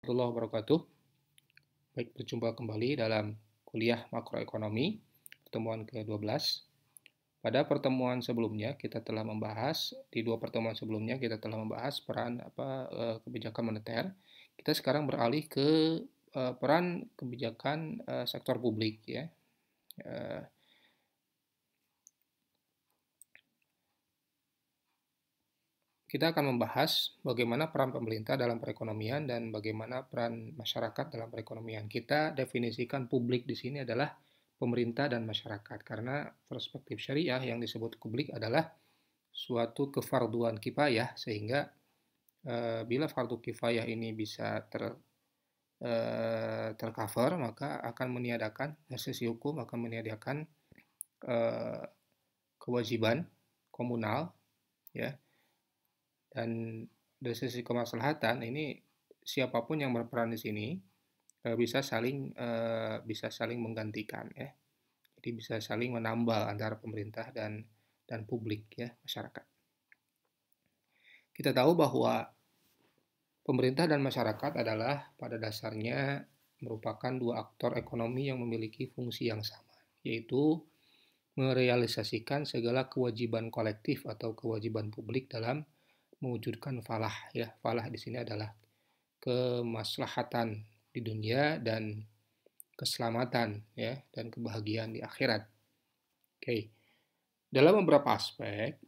Warahmatullahi wabarakatuh. Baik, berjumpa kembali dalam kuliah makroekonomi, pertemuan ke-12. Pada pertemuan sebelumnya kita telah membahas, di dua pertemuan sebelumnya kita telah membahas peran kebijakan moneter. Kita sekarang beralih ke peran kebijakan sektor publik ya. Kita akan membahas bagaimana peran pemerintah dalam perekonomian dan bagaimana peran masyarakat dalam perekonomian. Kita definisikan publik di sini adalah pemerintah dan masyarakat, karena perspektif syariah yang disebut publik adalah suatu kefarduan kifayah, sehingga bila fardu kifayah ini bisa tercover, maka akan meniadakan, dari sisi hukum akan meniadakan kewajiban komunal ya. Dan dari sisi kemaslahatan ini siapapun yang berperan di sini bisa saling menggantikan ya. Jadi bisa saling menambal antara pemerintah dan publik ya, masyarakat. Kita tahu bahwa pemerintah dan masyarakat adalah pada dasarnya merupakan dua aktor ekonomi yang memiliki fungsi yang sama, yaitu merealisasikan segala kewajiban kolektif atau kewajiban publik dalam mewujudkan falah ya. Falah di sini adalah kemaslahatan di dunia dan keselamatan ya, dan kebahagiaan di akhirat. Oke. Dalam beberapa aspek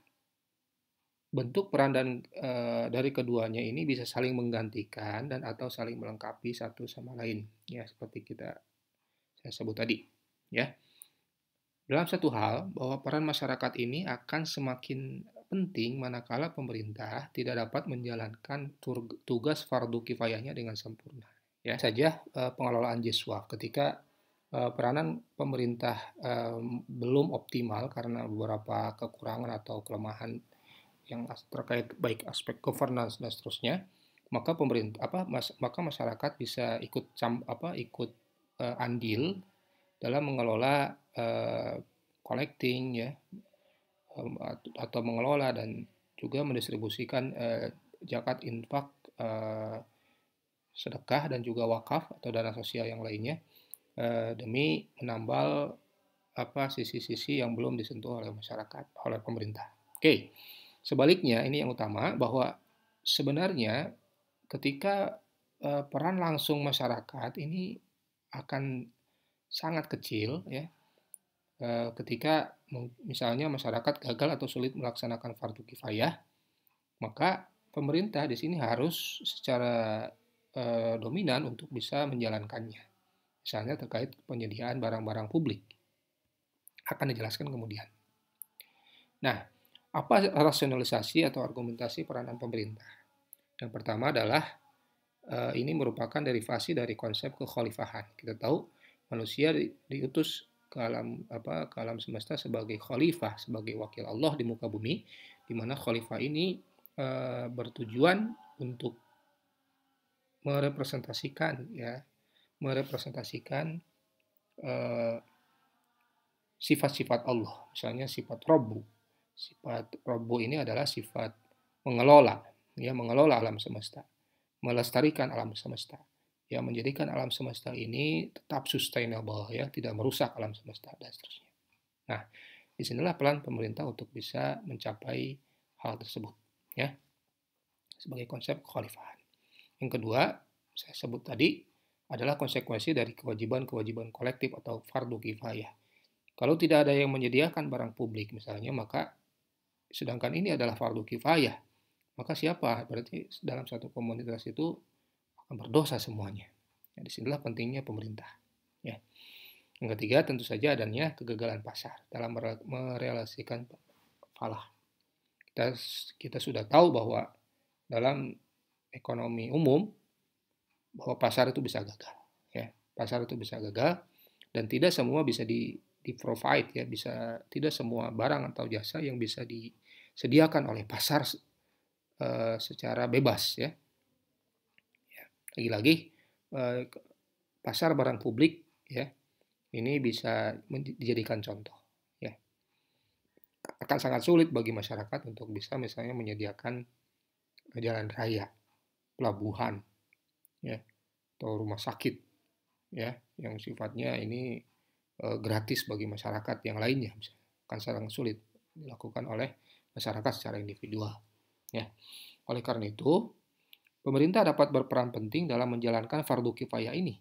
bentuk peran dari keduanya ini bisa saling menggantikan dan atau saling melengkapi satu sama lain ya, seperti saya sebut tadi ya. Dalam satu hal, bahwa peran masyarakat ini akan semakin penting manakala pemerintah tidak dapat menjalankan tugas fardu kifayahnya dengan sempurna. Ya saja pengelolaan JISWAF ketika peranan pemerintah belum optimal karena beberapa kekurangan atau kelemahan yang terkait baik aspek governance dan seterusnya, maka maka masyarakat bisa ikut andil dalam mengelola collecting ya, atau mengelola dan juga mendistribusikan zakat, infak, sedekah dan juga wakaf atau dana sosial yang lainnya demi menambal sisi-sisi yang belum disentuh oleh masyarakat, oleh pemerintah. Oke. Sebaliknya ini yang utama, bahwa sebenarnya ketika peran langsung masyarakat ini akan sangat kecil ya, ketika misalnya masyarakat gagal atau sulit melaksanakan fardu kifayah, maka pemerintah di sini harus secara dominan untuk bisa menjalankannya. Misalnya terkait penyediaan barang-barang publik. Akan dijelaskan kemudian. Nah, apa rasionalisasi atau argumentasi peranan pemerintah? Yang pertama adalah ini merupakan derivasi dari konsep kekhalifahan. Kita tahu manusia diutus ke alam semesta sebagai khalifah, sebagai wakil Allah di muka bumi, di mana khalifah ini bertujuan untuk merepresentasikan sifat-sifat Allah. Misalnya sifat Rabbu. Sifat Rabbu ini adalah sifat mengelola alam semesta, melestarikan alam semesta, yang menjadikan alam semesta ini tetap sustainable ya, tidak merusak alam semesta dan seterusnya. Nah, disinilah peran pemerintah untuk bisa mencapai hal tersebut ya, sebagai konsep kekhalifahan. Yang kedua, saya sebut tadi adalah konsekuensi dari kewajiban-kewajiban kolektif atau fardu kifayah. Kalau tidak ada yang menyediakan barang publik misalnya, maka sedangkan ini adalah fardu kifayah, maka siapa? Berarti dalam satu komunitas itu akan berdosa semuanya. Nah, disinilah pentingnya pemerintah. Ya. Yang ketiga tentu saja adanya kegagalan pasar dalam merealisasikan falah. Kita sudah tahu bahwa dalam ekonomi umum bahwa pasar itu bisa gagal. Ya. Pasar itu bisa gagal dan tidak semua bisa di-provide ya, tidak semua barang atau jasa yang bisa disediakan oleh pasar secara bebas ya. Lagi-lagi pasar barang publik ya, ini bisa dijadikan contoh ya. Akan sangat sulit bagi masyarakat untuk bisa misalnya menyediakan jalan raya, pelabuhan ya, atau rumah sakit, ya, yang sifatnya ini gratis bagi masyarakat yang lainnya, akan sangat sulit dilakukan oleh masyarakat secara individual. Ya, oleh karena itu, pemerintah dapat berperan penting dalam menjalankan fardu kifayah ini,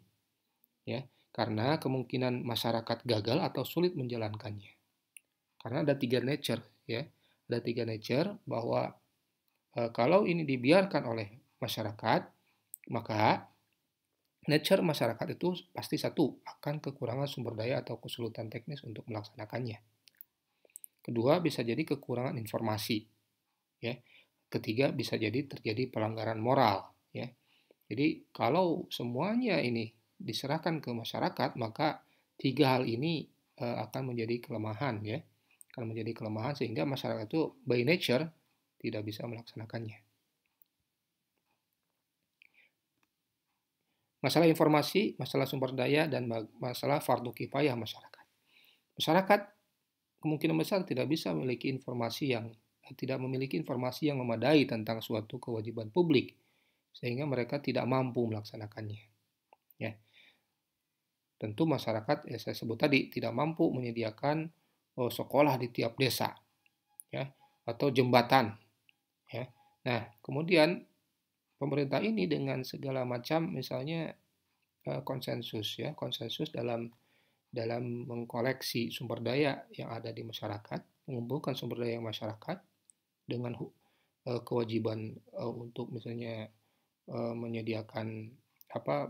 ya, karena kemungkinan masyarakat gagal atau sulit menjalankannya. Karena ada tiga nature, ya, ada tiga nature bahwa kalau ini dibiarkan oleh masyarakat, maka nature masyarakat itu pasti satu, akan kekurangan sumber daya atau kesulitan teknis untuk melaksanakannya. Kedua, bisa jadi kekurangan informasi, ya. Ketiga, bisa jadi terjadi pelanggaran moral, ya. Jadi kalau semuanya ini diserahkan ke masyarakat, maka tiga hal ini akan menjadi kelemahan, ya. Akan menjadi kelemahan sehingga masyarakat itu by nature tidak bisa melaksanakannya. Masalah informasi, masalah sumber daya, dan masalah fardu kifayah masyarakat. Masyarakat kemungkinan besar tidak memiliki informasi yang memadai tentang suatu kewajiban publik, sehingga mereka tidak mampu melaksanakannya. Ya. Tentu masyarakat, saya sebut tadi, tidak mampu menyediakan sekolah di tiap desa, ya, atau jembatan. Ya. Nah, kemudian pemerintah ini dengan segala macam misalnya konsensus dalam mengkoleksi sumber daya yang ada di masyarakat, mengumpulkan sumber daya masyarakat dengan kewajiban untuk misalnya menyediakan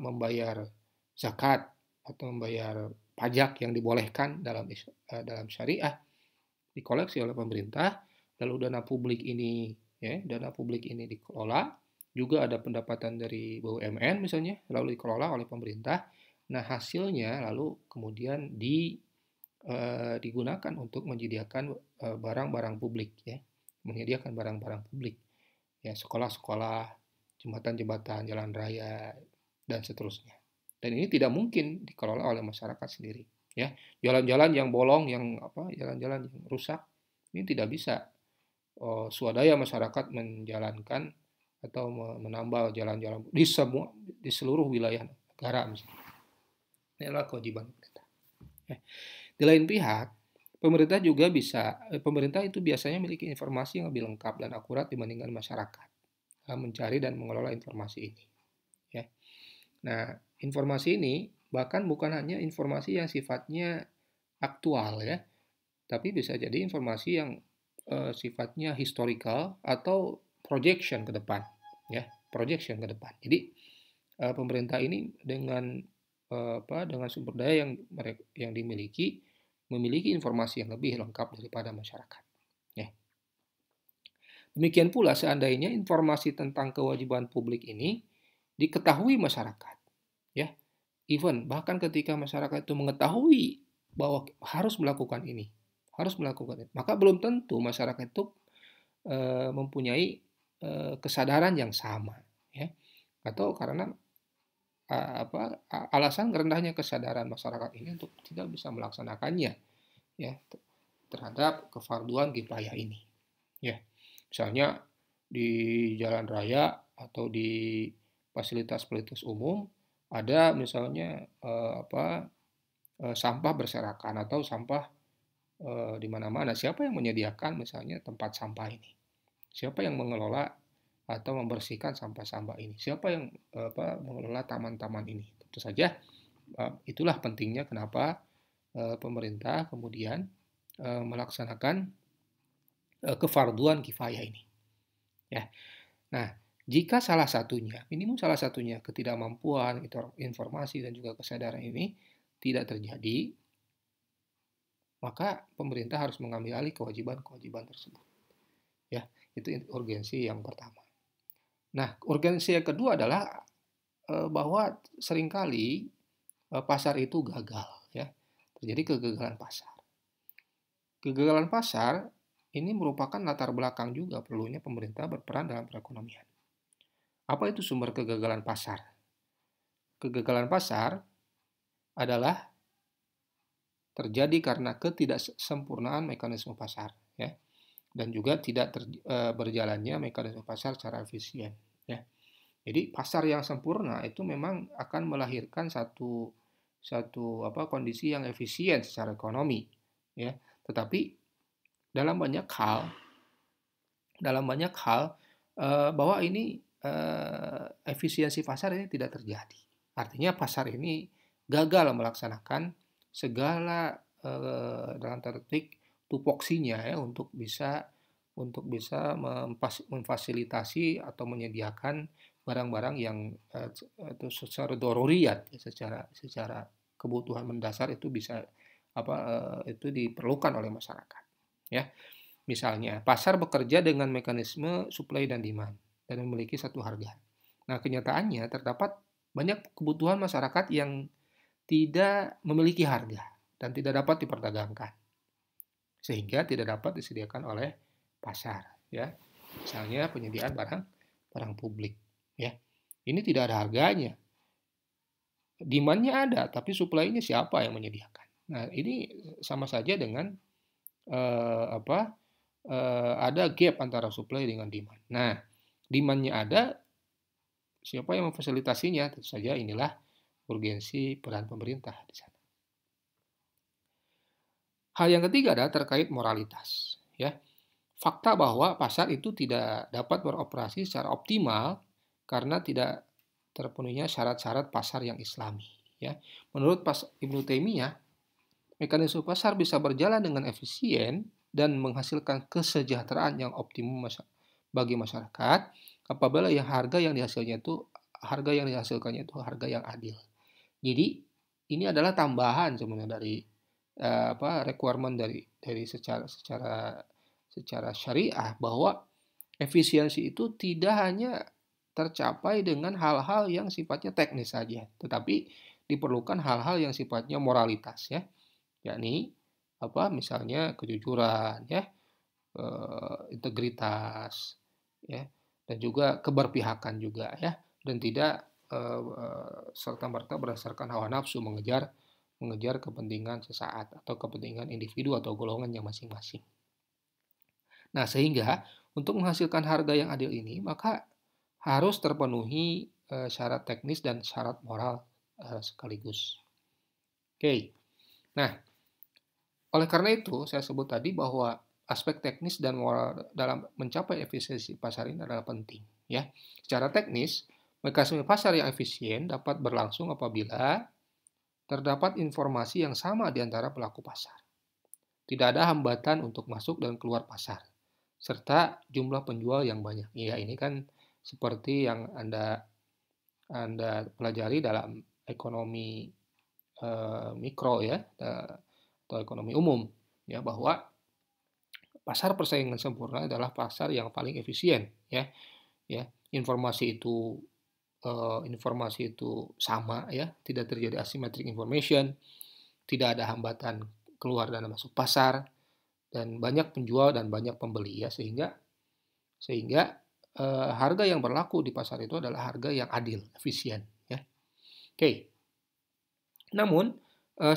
membayar zakat atau membayar pajak yang dibolehkan dalam syariah, dikoleksi oleh pemerintah, lalu dana publik ini dikelola, juga ada pendapatan dari BUMN misalnya, lalu dikelola oleh pemerintah. Nah, hasilnya lalu kemudian digunakan untuk menyediakan barang-barang publik, ya, menyediakan barang-barang publik, ya, sekolah-sekolah, jembatan-jembatan, jalan raya, dan seterusnya. Dan ini tidak mungkin dikelola oleh masyarakat sendiri, ya. Jalan-jalan yang bolong, jalan-jalan yang rusak, ini tidak bisa swadaya masyarakat menjalankan atau menambal jalan-jalan di seluruh wilayah negara misalnya. Ini adalah kewajiban pemerintah. Di lain pihak, pemerintah itu biasanya memiliki informasi yang lebih lengkap dan akurat dibandingkan masyarakat dalam mencari dan mengelola informasi ini. Ya. Nah, informasi ini bahkan bukan hanya informasi yang sifatnya aktual, ya, tapi bisa jadi informasi yang sifatnya historical atau projection ke depan, ya, projection ke depan. Jadi pemerintah ini dengan sumber daya yang memiliki informasi yang lebih lengkap daripada masyarakat. Ya. Demikian pula seandainya informasi tentang kewajiban publik ini diketahui masyarakat, ya, bahkan ketika masyarakat itu mengetahui bahwa harus melakukan ini, maka belum tentu masyarakat itu mempunyai kesadaran yang sama, ya, atau karena alasan rendahnya kesadaran masyarakat ini untuk tidak bisa melaksanakannya, ya, terhadap kefarduan kifayah ini, ya. Misalnya di jalan raya atau di fasilitas-fasilitas umum ada misalnya sampah berserakan atau sampah di mana-mana. Siapa yang menyediakan misalnya tempat sampah ini? Siapa yang mengelola atau membersihkan sampah-sampah ini? Siapa yang mengelola taman-taman ini? Tentu saja itulah pentingnya kenapa pemerintah kemudian melaksanakan kefarduan kifayah ini. Ya. Nah, jika minimum salah satunya ketidakmampuan, informasi dan juga kesadaran ini tidak terjadi, maka pemerintah harus mengambil alih kewajiban-kewajiban tersebut. Ya, itu urgensi yang pertama. Nah, urgensi yang kedua adalah bahwa seringkali pasar itu gagal, ya. Terjadi kegagalan pasar. Kegagalan pasar ini merupakan latar belakang juga perlunya pemerintah berperan dalam perekonomian. Apa itu sumber kegagalan pasar? Kegagalan pasar adalah terjadi karena ketidaksempurnaan mekanisme pasar, ya, dan juga tidak berjalannya mekanisme pasar secara efisien, ya. Jadi pasar yang sempurna itu memang akan melahirkan satu satu kondisi yang efisien secara ekonomi, ya. Tetapi dalam banyak hal bahwa ini efisiensi pasar ini tidak terjadi. Artinya pasar ini gagal melaksanakan segala dalam tanda petik tupoksinya ya untuk bisa memfasilitasi atau menyediakan barang-barang yang itu secara doruriyat ya, secara kebutuhan mendasar itu bisa itu diperlukan oleh masyarakat ya. Misalnya, pasar bekerja dengan mekanisme supply dan demand dan memiliki satu harga. Nah, kenyataannya terdapat banyak kebutuhan masyarakat yang tidak memiliki harga dan tidak dapat diperdagangkan, sehingga tidak dapat disediakan oleh pasar. Ya, misalnya penyediaan barang publik. Ya, ini tidak ada harganya. Demand-nya ada, tapi supply-nya siapa yang menyediakan? Nah, ini sama saja dengan apa ada gap antara supply dengan demand. Nah, demand-nya ada, siapa yang memfasilitasinya? Tentu saja inilah urgensi peran pemerintah di sana. Hal yang ketiga adalah terkait moralitas. Ya, fakta bahwa pasar itu tidak dapat beroperasi secara optimal karena tidak terpenuhinya syarat-syarat pasar yang Islami. Ya, menurut Ibnu Taimiyah, mekanisme pasar bisa berjalan dengan efisien dan menghasilkan kesejahteraan yang optimum bagi masyarakat apabila harga yang dihasilkannya itu harga yang adil. Jadi ini adalah tambahan sebenarnya dari requirement dari secara syariah bahwa efisiensi itu tidak hanya tercapai dengan hal-hal yang sifatnya teknis saja, tetapi diperlukan hal-hal yang sifatnya moralitas ya, yakni misalnya kejujuran ya, integritas ya, dan juga keberpihakan juga ya, dan tidak serta-merta berdasarkan hawa nafsu mengejar kepentingan sesaat atau kepentingan individu atau golongannya masing-masing. Nah, sehingga untuk menghasilkan harga yang adil ini maka harus terpenuhi syarat teknis dan syarat moral sekaligus. Oke. Nah, oleh karena itu saya sebut tadi bahwa aspek teknis dan moral dalam mencapai efisiensi pasar ini adalah penting ya. Secara teknis, mekanisme pasar yang efisien dapat berlangsung apabila terdapat informasi yang sama di antara pelaku pasar. Tidak ada hambatan untuk masuk dan keluar pasar, serta jumlah penjual yang banyak. Ya, ini kan seperti yang Anda pelajari dalam ekonomi mikro ya, atau ekonomi umum ya, bahwa pasar persaingan sempurna adalah pasar yang paling efisien ya. Informasi itu sama ya, tidak terjadi asymmetric information, tidak ada hambatan keluar dan masuk pasar, dan banyak penjual dan banyak pembeli ya, sehingga harga yang berlaku di pasar itu adalah harga yang adil, efisien ya. Oke. Namun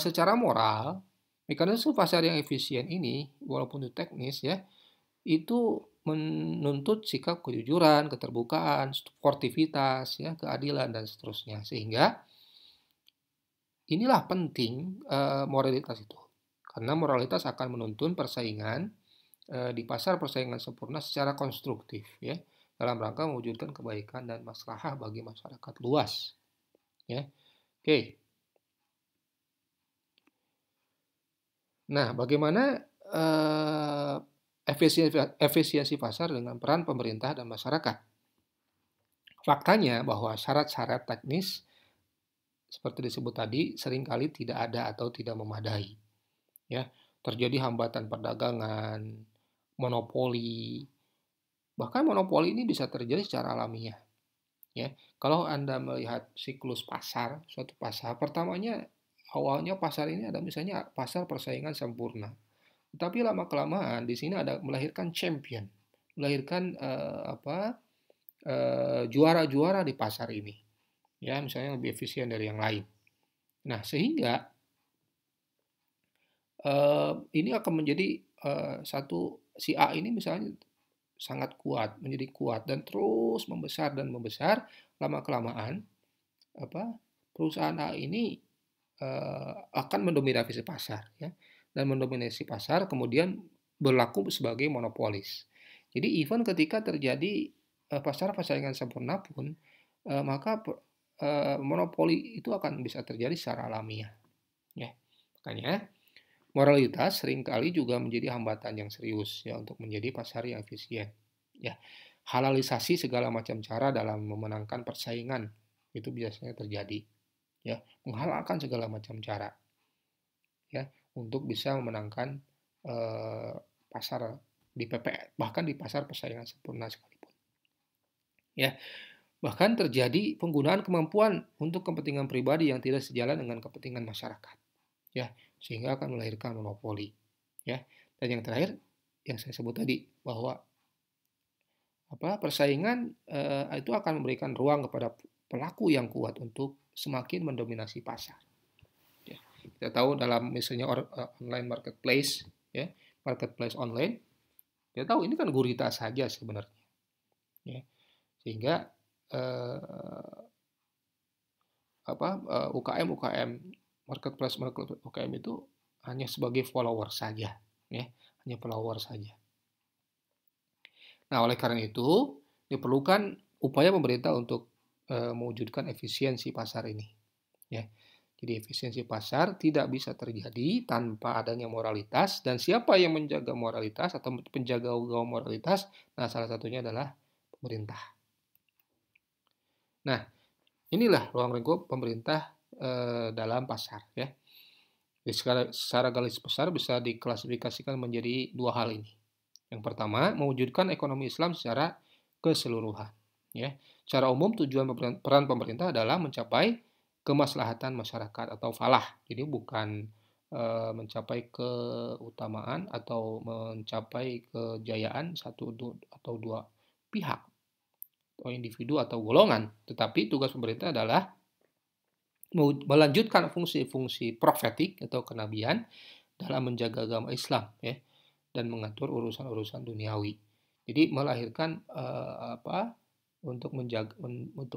secara moral, mekanisme pasar yang efisien ini walaupun itu teknis ya, itu menuntut sikap kejujuran, keterbukaan, sportivitas, ya, keadilan dan seterusnya. Sehingga inilah penting moralitas itu. Karena moralitas akan menuntun persaingan di pasar persaingan sempurna secara konstruktif, ya, dalam rangka mewujudkan kebaikan dan maslahah bagi masyarakat luas. Ya, oke. Nah, bagaimana efisiensi pasar dengan peran pemerintah dan masyarakat? Faktanya bahwa syarat-syarat teknis seperti disebut tadi seringkali tidak ada atau tidak memadai. Ya, terjadi hambatan perdagangan, monopoli. Bahkan monopoli ini bisa terjadi secara alamiah. Ya, kalau Anda melihat siklus pasar, suatu pasar, pertamanya awalnya pasar ini ada misalnya pasar persaingan sempurna. Tapi lama-kelamaan di sini ada melahirkan champion, melahirkan juara-juara di pasar ini. Ya, misalnya lebih efisien dari yang lain. Nah, sehingga ini akan menjadi si A ini misalnya sangat kuat, menjadi kuat dan terus membesar dan membesar, lama-kelamaan apa perusahaan A ini akan mendominasi pasar ya. Dan mendominasi pasar kemudian berlaku sebagai monopolis. Jadi even ketika terjadi pasar persaingan sempurna pun maka monopoli itu akan bisa terjadi secara alamiah ya. Makanya moralitas seringkali juga menjadi hambatan yang serius ya untuk menjadi pasar yang efisien. Ya, halalisasi segala macam cara dalam memenangkan persaingan itu biasanya terjadi. Ya, menghalalkan segala macam cara ya untuk bisa memenangkan eh, pasar di PPR bahkan di pasar persaingan sempurna sekalipun. Ya, bahkan terjadi penggunaan kemampuan untuk kepentingan pribadi yang tidak sejalan dengan kepentingan masyarakat. Ya, sehingga akan melahirkan monopoli. Ya, dan yang terakhir yang saya sebut tadi bahwa persaingan itu akan memberikan ruang kepada pelaku yang kuat untuk semakin mendominasi pasar. Ya, kita tahu dalam misalnya online marketplace, ya, marketplace online, kita tahu ini kan gurita saja sebenarnya, ya, sehingga UKM marketplace UKM itu hanya sebagai follower saja, ya, hanya follower saja. Nah, oleh karena itu diperlukan upaya pemerintah untuk mewujudkan efisiensi pasar ini. Ya. Jadi efisiensi pasar tidak bisa terjadi tanpa adanya moralitas, dan siapa yang menjaga moralitas atau penjaga moralitas? Nah, salah satunya adalah pemerintah. Nah, inilah ruang lingkup pemerintah dalam pasar ya. Jadi secara garis besar bisa diklasifikasikan menjadi dua hal ini. Yang pertama, mewujudkan ekonomi Islam secara keseluruhan. Ya, secara umum tujuan peran pemerintah adalah mencapai kemaslahatan masyarakat atau falah. Jadi bukan mencapai keutamaan atau mencapai kejayaan satu atau dua pihak atau individu atau golongan. Tetapi tugas pemerintah adalah melanjutkan fungsi-fungsi profetik atau kenabian dalam menjaga agama Islam ya dan mengatur urusan-urusan duniawi. Jadi melahirkan untuk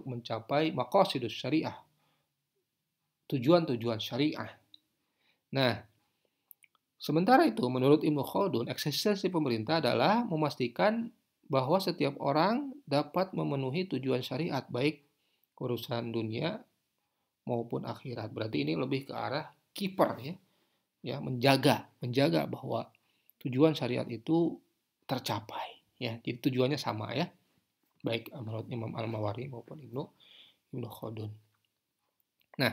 mencapai maqasidus syariah, tujuan-tujuan syariah. Nah, sementara itu menurut Ibnu Khaldun, eksistensi pemerintah adalah memastikan bahwa setiap orang dapat memenuhi tujuan syariat baik urusan dunia maupun akhirat. Berarti ini lebih ke arah kiper ya menjaga bahwa tujuan syariat itu tercapai ya. Jadi tujuannya sama ya. Baik menurut Imam Al-Mawardi maupun Ibnu Khaldun. Nah,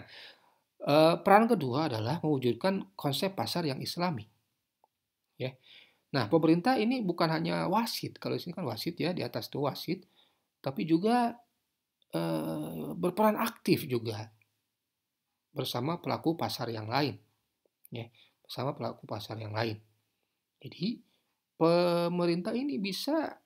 peran kedua adalah mewujudkan konsep pasar yang islami. Ya. Nah, pemerintah ini bukan hanya wasit. Kalau di sini kan wasit ya, di atas itu wasit, tapi juga berperan aktif juga bersama pelaku pasar yang lain. Ya, bersama pelaku pasar yang lain. Jadi, pemerintah ini bisa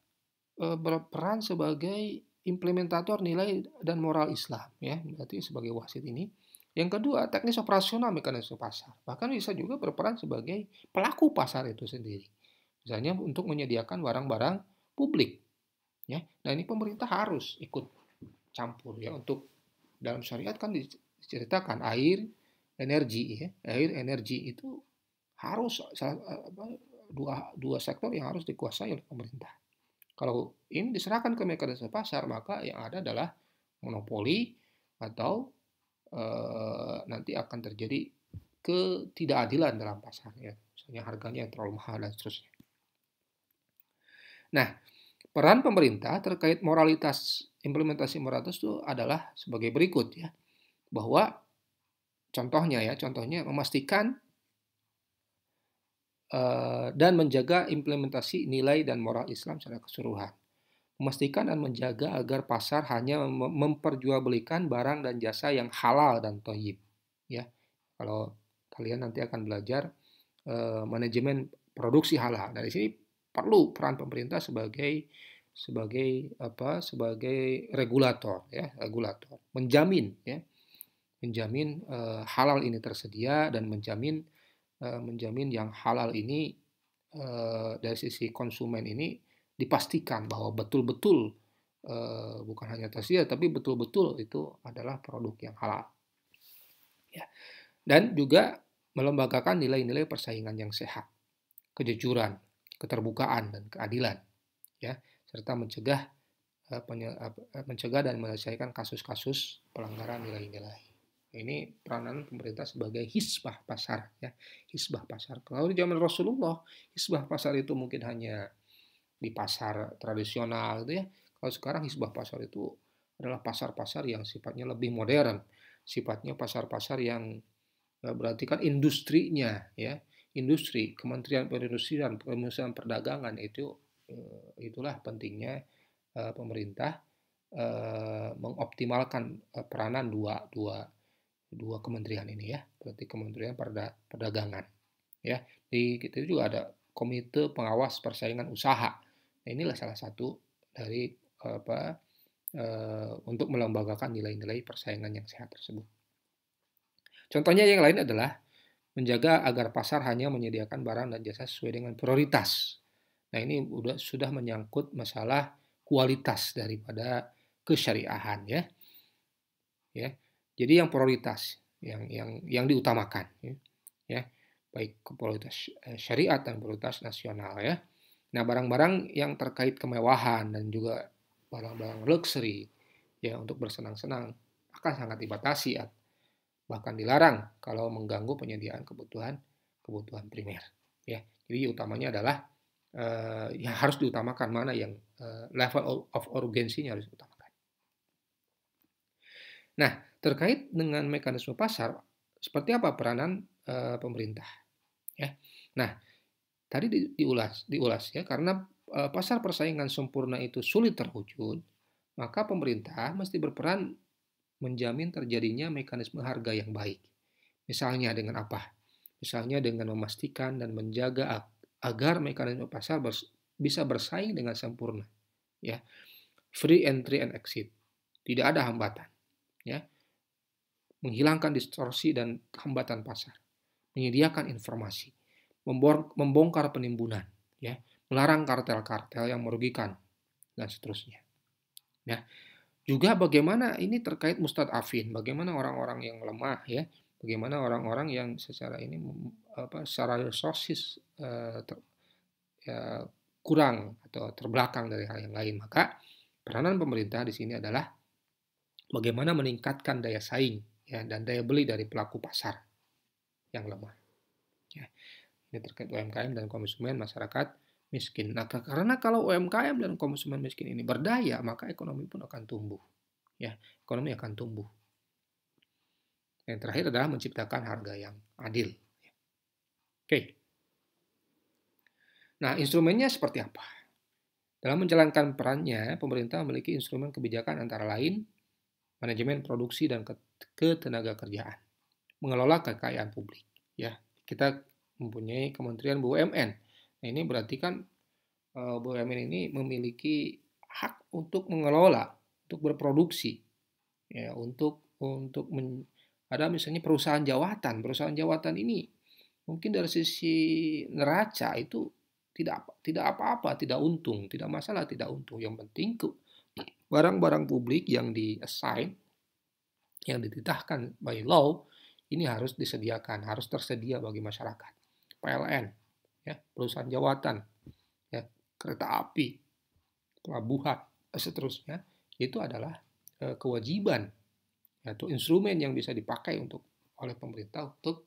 berperan sebagai implementator nilai dan moral Islam ya, berarti sebagai wasit ini. Yang kedua, teknis operasional mekanisme pasar. Bahkan bisa juga berperan sebagai pelaku pasar itu sendiri. Misalnya untuk menyediakan barang-barang publik ya. Nah, ini pemerintah harus ikut campur ya untuk dalam syariat kan diceritakan energi ya. Air energi itu harus dua sektor yang harus dikuasai oleh pemerintah. Kalau ini diserahkan ke mekanisme pasar, maka yang ada adalah monopoli atau nanti akan terjadi ketidakadilan dalam pasar ya. Misalnya harganya yang terlalu mahal dan seterusnya. Nah, peran pemerintah terkait moralitas, implementasi moralitas itu adalah sebagai berikut ya. Bahwa contohnya memastikan dan menjaga implementasi nilai dan moral Islam secara keseluruhan. Memastikan dan menjaga agar pasar hanya memperjualbelikan barang dan jasa yang halal dan thayyib. Ya, kalau kalian nanti akan belajar manajemen produksi halal, dari sini perlu peran pemerintah sebagai regulator, ya, regulator, menjamin halal ini tersedia dan menjamin yang halal ini dari sisi konsumen ini dipastikan bahwa betul-betul bukan hanya tersedia, tapi betul-betul itu adalah produk yang halal. Ya. Dan juga melembagakan nilai-nilai persaingan yang sehat, kejujuran, keterbukaan, dan keadilan, ya, serta mencegah dan menyelesaikan kasus-kasus pelanggaran nilai-nilai. Ini peranan pemerintah sebagai hisbah pasar, ya, hisbah pasar. Kalau di zaman Rasulullah, hisbah pasar itu mungkin hanya di pasar tradisional, gitu ya. Kalau sekarang hisbah pasar itu adalah pasar-pasar yang sifatnya lebih modern, sifatnya pasar-pasar yang berarti kan industrinya, ya, industri, Kementerian Perindustrian, Perdagangan itu itulah pentingnya pemerintah mengoptimalkan peranan dua kementerian ini, ya, berarti Kementerian Perdagangan, ya. Di kita juga ada Komite Pengawas Persaingan Usaha. Nah, inilah salah satu dari untuk melembagakan nilai-nilai persaingan yang sehat tersebut. Contohnya yang lain adalah menjaga agar pasar hanya menyediakan barang dan jasa sesuai dengan prioritas. Nah, ini sudah menyangkut masalah kualitas daripada kesyariahan, ya. Ya. Jadi yang prioritas, yang diutamakan, ya. Baik prioritas syariat dan prioritas nasional, ya. Nah, barang-barang yang terkait kemewahan dan juga barang-barang luxury, ya, untuk bersenang-senang akan sangat dibatasi, bahkan dilarang kalau mengganggu penyediaan kebutuhan primer, ya. Jadi utamanya adalah yang harus diutamakan, mana yang level of urgensinya harus diutamakan. Nah, terkait dengan mekanisme pasar, seperti apa peranan pemerintah, ya. Nah, tadi diulas, ya, karena pasar persaingan sempurna itu sulit terwujud, maka pemerintah mesti berperan menjamin terjadinya mekanisme harga yang baik. Misalnya dengan apa? Misalnya dengan memastikan dan menjaga agar mekanisme pasar bisa bersaing dengan sempurna, ya. Free entry and exit, tidak ada hambatan, ya. Menghilangkan distorsi dan hambatan pasar, menyediakan informasi, membongkar penimbunan, ya, melarang kartel-kartel yang merugikan, dan seterusnya. Nah, juga bagaimana ini terkait mustadafin, bagaimana orang-orang yang lemah, ya, bagaimana orang-orang yang secara ini secara resources ya, kurang atau terbelakang dari hal yang lain. Maka peranan pemerintah di sini adalah bagaimana meningkatkan daya saing, ya, dan daya beli dari pelaku pasar yang lemah. Ya. Ini terkait UMKM dan konsumen masyarakat miskin. Nah, karena kalau UMKM dan konsumen miskin ini berdaya, maka ekonomi pun akan tumbuh. Ya, ekonomi akan tumbuh. Yang terakhir adalah menciptakan harga yang adil. Oke. Nah, instrumennya seperti apa? Dalam menjalankan perannya, pemerintah memiliki instrumen kebijakan antara lain manajemen produksi dan ketenaga kerjaan, mengelola kekayaan publik. Ya, kita mempunyai Kementerian BUMN. Nah, ini berarti kan BUMN ini memiliki hak untuk mengelola, untuk berproduksi, ya, ada misalnya perusahaan jawatan. Perusahaan jawatan ini mungkin dari sisi neraca itu tidak apa-apa, tidak untung, tidak masalah, tidak untung. Yang penting barang-barang publik yang di-assign, yang dititahkan by law, ini harus disediakan, harus tersedia bagi masyarakat. PLN, ya, perusahaan jawatan, ya, kereta api, pelabuhan, seterusnya, itu adalah kewajiban, atau instrumen yang bisa dipakai oleh pemerintah untuk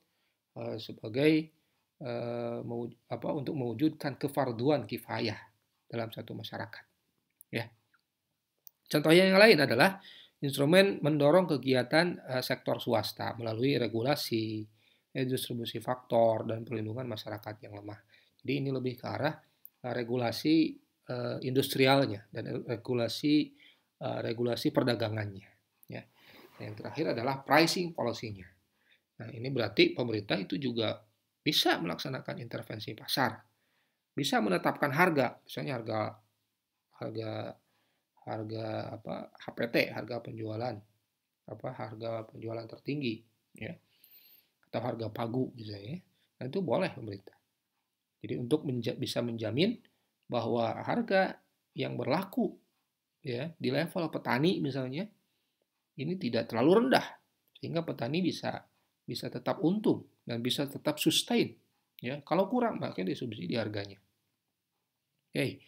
sebagai untuk mewujudkan kefarduan kifayah dalam satu masyarakat. Ya. Contohnya yang lain adalah instrumen mendorong kegiatan sektor swasta melalui regulasi, distribusi faktor, dan perlindungan masyarakat yang lemah. Jadi ini lebih ke arah regulasi industrialnya dan regulasi perdagangannya. Ya. Yang terakhir adalah pricing policy-nya. Nah, ini berarti pemerintah itu juga bisa melaksanakan intervensi pasar, bisa menetapkan harga, misalnya harga HPT, harga penjualan tertinggi, ya, atau harga pagu misalnya. Nah, itu boleh pemerintah. Jadi untuk bisa menjamin bahwa harga yang berlaku ya di level petani misalnya ini tidak terlalu rendah sehingga petani bisa bisa tetap untung dan bisa tetap sustain ya. Kalau kurang makanya disubsidi harganya. Oke.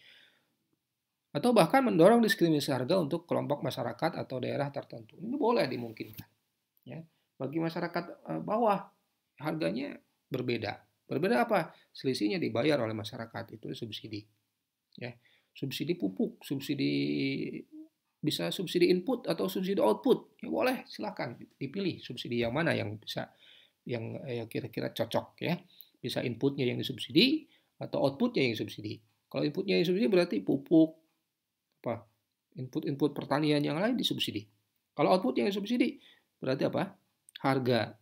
Atau bahkan mendorong diskriminasi harga untuk kelompok masyarakat atau daerah tertentu. Ini boleh dimungkinkan ya. Bagi masyarakat bawah harganya berbeda. Berbeda apa? Selisihnya dibayar oleh masyarakat itu subsidi ya. Subsidi pupuk, subsidi bisa subsidi input atau subsidi output. Ya boleh, silakan dipilih subsidi yang mana yang bisa yang kira-kira cocok ya. Bisa inputnya yang disubsidi atau outputnya yang disubsidi. Kalau inputnya yang disubsidi berarti pupuk, apa input-input pertanian yang lain disubsidi. Kalau output yang disubsidi berarti apa? Harga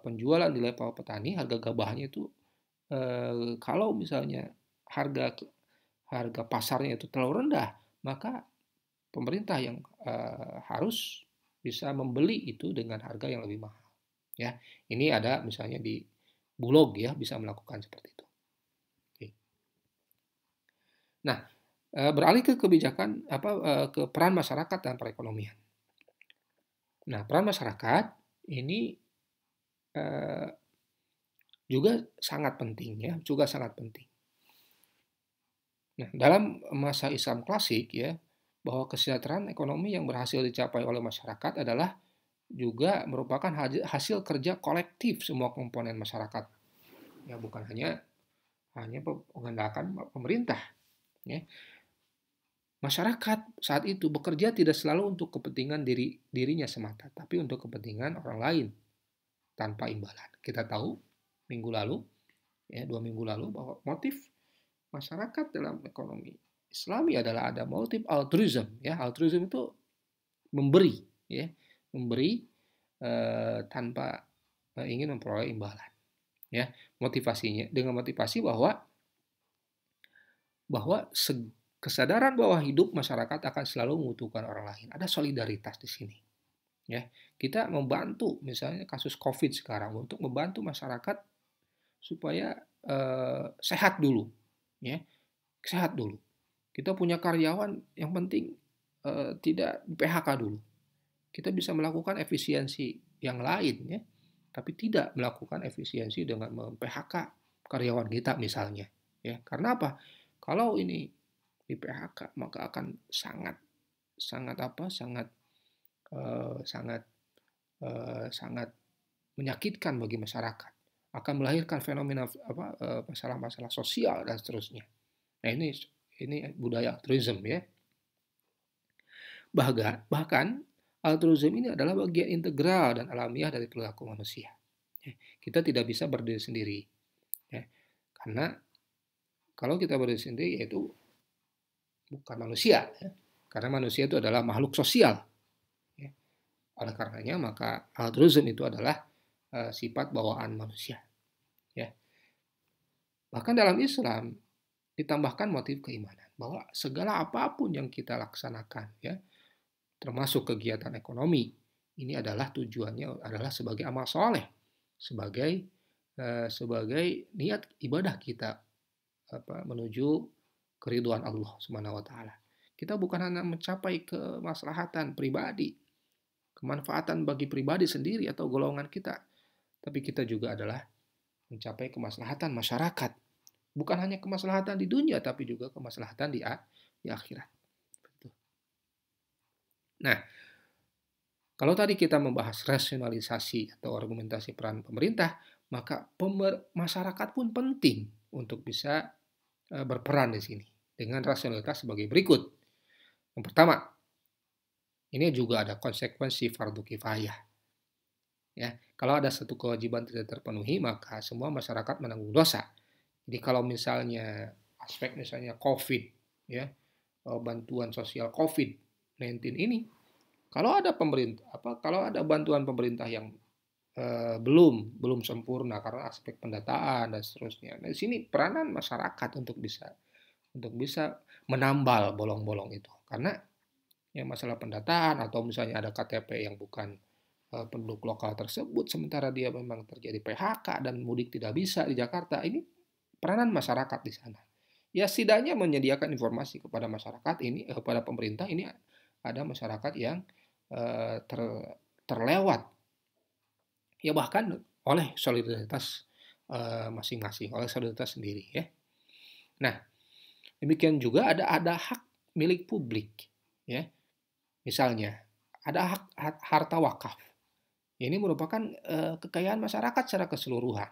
penjualan di level petani, harga gabahnya itu kalau misalnya harga harga pasarnya itu terlalu rendah, maka pemerintah yang harus bisa membeli itu dengan harga yang lebih mahal. Ya, ini ada misalnya di Bulog ya bisa melakukan seperti itu. Oke. Nah, beralih ke kebijakan ke peran masyarakat dan perekonomian. Nah, peran masyarakat ini eh, juga sangat penting ya, juga sangat penting. Nah, dalam masa Islam klasik ya, bahwa kesejahteraan ekonomi yang berhasil dicapai oleh masyarakat adalah juga merupakan hasil kerja kolektif semua komponen masyarakat. Ya, bukan hanya hanya mengandalkan pemerintah. Ya. Masyarakat saat itu bekerja tidak selalu untuk kepentingan dirinya semata, tapi untuk kepentingan orang lain tanpa imbalan. Kita tahu minggu lalu, ya 2 minggu lalu bahwa motif masyarakat dalam ekonomi Islami adalah ada motif altruism. Ya, altruism itu memberi, ya, memberi tanpa ingin memperoleh imbalan. Ya, motivasinya dengan motivasi bahwa kesadaran bahwa hidup masyarakat akan selalu membutuhkan orang lain. Ada solidaritas di sini. Ya, kita membantu misalnya kasus COVID sekarang untuk membantu masyarakat supaya sehat dulu, ya, sehat dulu. Kita punya karyawan yang penting tidak di PHK dulu. Kita bisa melakukan efisiensi yang lain, ya, tapi tidak melakukan efisiensi dengan mem-PHK karyawan kita misalnya, ya. Karena apa? Kalau ini di PHK maka akan sangat sangat apa? Sangat sangat sangat menyakitkan bagi masyarakat, akan melahirkan fenomena masalah-masalah sosial dan seterusnya. Nah ini budaya altruism ya. Bahkan altruism ini adalah bagian integral dan alamiah dari perilaku manusia. Ya, kita tidak bisa berdiri sendiri, ya. Karena kalau kita berdiri sendiri yaitu bukan manusia, ya. Karena manusia itu adalah makhluk sosial. Ya. Oleh karenanya maka altruism itu adalah sifat bawaan manusia. Ya. Bahkan dalam Islam ditambahkan motif keimanan bahwa segala apapun yang kita laksanakan, ya, termasuk kegiatan ekonomi, ini adalah tujuannya adalah sebagai amal soleh, sebagai niat ibadah kita menuju keriduan Allah Subhanahu wa taala. Kita bukan hanya mencapai kemaslahatan pribadi, kemanfaatan bagi pribadi sendiri atau golongan kita, tapi kita juga adalah mencapai kemaslahatan masyarakat. Bukan hanya kemaslahatan di dunia, tapi juga kemaslahatan di akhirat. Nah, kalau tadi kita membahas rasionalisasi atau argumentasi peran pemerintah, maka masyarakat pun penting untuk bisa berperan di sini dengan rasionalitas sebagai berikut. Yang pertama, ini juga ada konsekuensi fardu kifayah. Ya, kalau ada satu kewajiban tidak terpenuhi, maka semua masyarakat menanggung dosa. Jadi kalau misalnya aspek misalnya COVID, ya, bantuan sosial COVID-19 ini, kalau ada bantuan pemerintah yang belum sempurna karena aspek pendataan dan seterusnya. Nah, di sini peranan masyarakat untuk bisa menambal bolong-bolong itu. Karena yang masalah pendataan atau misalnya ada KTP yang bukan penduduk lokal tersebut sementara dia memang terjadi PHK dan mudik tidak bisa di Jakarta, ini peranan masyarakat di sana. Ya setidaknya menyediakan informasi kepada masyarakat ini, kepada pemerintah ini ada masyarakat yang terlewat, ya bahkan oleh solidaritas masing-masing, oleh solidaritas sendiri ya. Nah, demikian juga ada hak milik publik ya. Misalnya ada hak harta wakaf. Ini merupakan kekayaan masyarakat secara keseluruhan.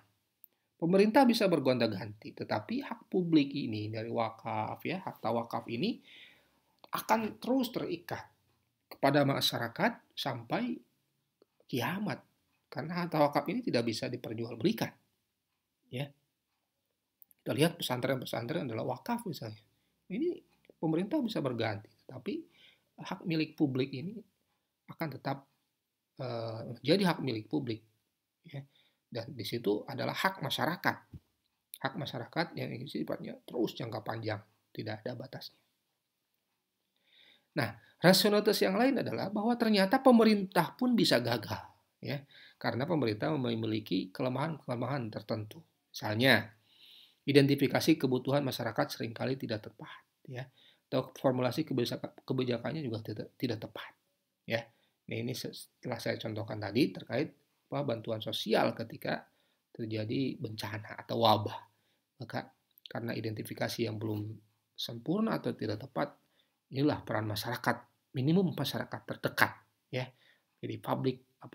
Pemerintah bisa bergonta-ganti, tetapi hak publik ini dari wakaf ya, harta wakaf ini akan terus terikat kepada masyarakat sampai kiamat. Karena harta wakaf ini tidak bisa diperjualbelikan. Ya. Kita lihat pesantren-pesantren adalah wakaf misalnya. Ini pemerintah bisa berganti, tapi hak milik publik ini akan tetap jadi hak milik publik. Ya. Dan di situ adalah hak masyarakat. Hak masyarakat yang sifatnya terus jangka panjang, tidak ada batasnya. Nah, rasionalitas yang lain adalah bahwa ternyata pemerintah pun bisa gagal, ya, karena pemerintah memiliki kelemahan-kelemahan tertentu. Misalnya, identifikasi kebutuhan masyarakat seringkali tidak tepat, ya, atau formulasi kebijakannya juga tidak tepat, ya. Nah, ini setelah saya contohkan tadi terkait bantuan sosial ketika terjadi bencana atau wabah, maka karena identifikasi yang belum sempurna atau tidak tepat, inilah peran masyarakat, minimum masyarakat terdekat ya. Jadi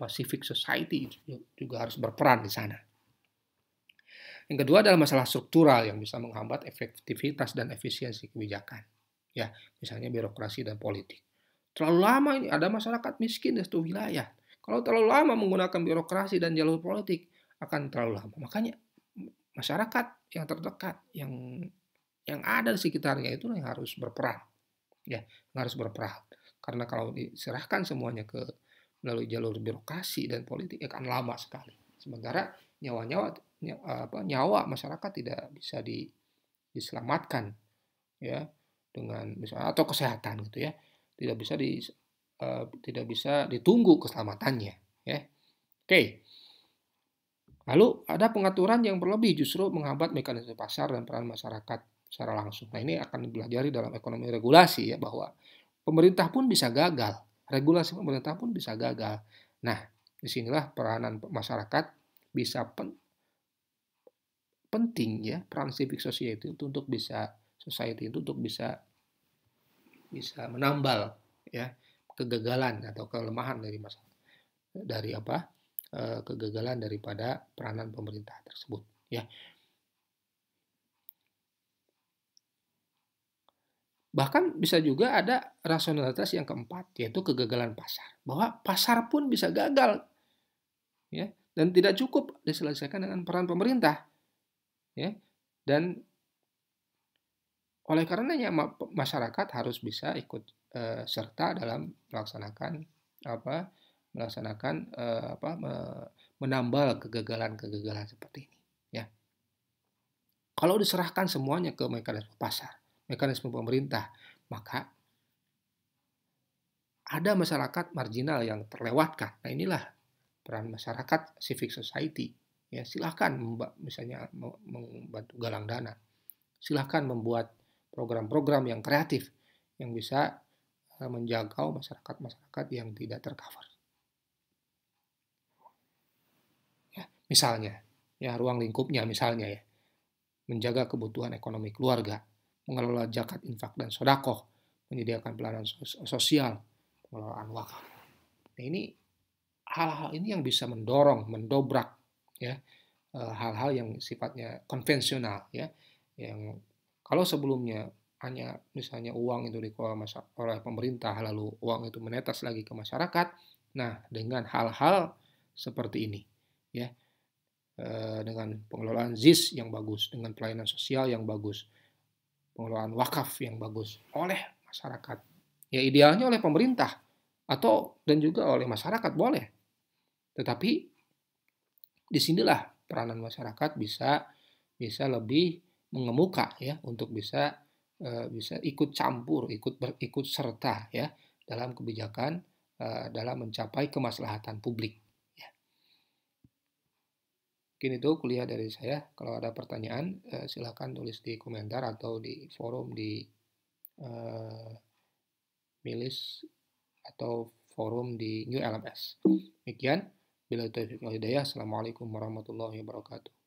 civic society juga harus berperan di sana. Yang kedua adalah masalah struktural yang bisa menghambat efektivitas dan efisiensi kebijakan. Ya, misalnya birokrasi dan politik. Terlalu lama ini ada masyarakat miskin di suatu wilayah. Kalau terlalu lama menggunakan birokrasi dan jalur politik akan terlalu lama. Makanya masyarakat yang terdekat, yang ada di sekitarnya itu yang harus berperan. Ya, harus berperan. Karena kalau diserahkan semuanya melalui jalur birokrasi dan politik akan lama sekali. Sementara nyawa masyarakat tidak bisa diselamatkan ya dengan misalnya atau kesehatan gitu ya. Tidak bisa ditunggu keselamatannya ya. Oke. Lalu ada pengaturan yang berlebih justru menghambat mekanisme pasar dan peran masyarakat secara langsung. Nah, ini akan dipelajari dalam ekonomi regulasi ya, bahwa pemerintah pun bisa gagal, regulasi pemerintah pun bisa gagal. Nah, disinilah peranan masyarakat bisa penting ya, peran civic society itu untuk bisa menambal ya kegagalan atau kelemahan dari kegagalan daripada peranan pemerintah tersebut ya. Bahkan bisa juga ada rasionalitas yang keempat, yaitu kegagalan pasar. Bahwa pasar pun bisa gagal, ya, dan tidak cukup diselesaikan dengan peran pemerintah, ya. Dan oleh karenanya masyarakat harus bisa ikut serta dalam menambal kegagalan-kegagalan seperti ini, ya. Kalau diserahkan semuanya ke mekanisme pasar, mekanisme pemerintah, maka ada masyarakat marginal yang terlewatkan. Nah, inilah peran masyarakat civic society. Ya, silahkan misalnya membantu galang dana. Silahkan membuat program-program yang kreatif yang bisa menjangkau masyarakat-masyarakat yang tidak tercover. Ya, misalnya, ya ruang lingkupnya misalnya ya, menjaga kebutuhan ekonomi keluarga, mengelola zakat, infak, dan sedekah, menyediakan pelayanan sosial, pengelolaan wakaf. Nah, ini hal-hal ini yang bisa mendobrak ya hal-hal yang sifatnya konvensional ya, yang kalau sebelumnya hanya misalnya uang itu dikelola oleh pemerintah lalu uang itu menetas lagi ke masyarakat. Nah, dengan hal-hal seperti ini ya, dengan pengelolaan ZIS yang bagus, dengan pelayanan sosial yang bagus, pengelolaan wakaf yang bagus oleh masyarakat, ya idealnya oleh pemerintah dan juga oleh masyarakat boleh. Tetapi disinilah peranan masyarakat bisa lebih mengemuka ya, untuk bisa ikut campur, ikut serta ya dalam kebijakan, dalam mencapai kemaslahatan publik. Ya. Mungkin itu kuliah dari saya. Kalau ada pertanyaan, silahkan tulis di komentar atau di forum di eh, milis atau forum di New LMS. Demikian. Bila taufiq wal hidayah. Assalamualaikum warahmatullahi wabarakatuh.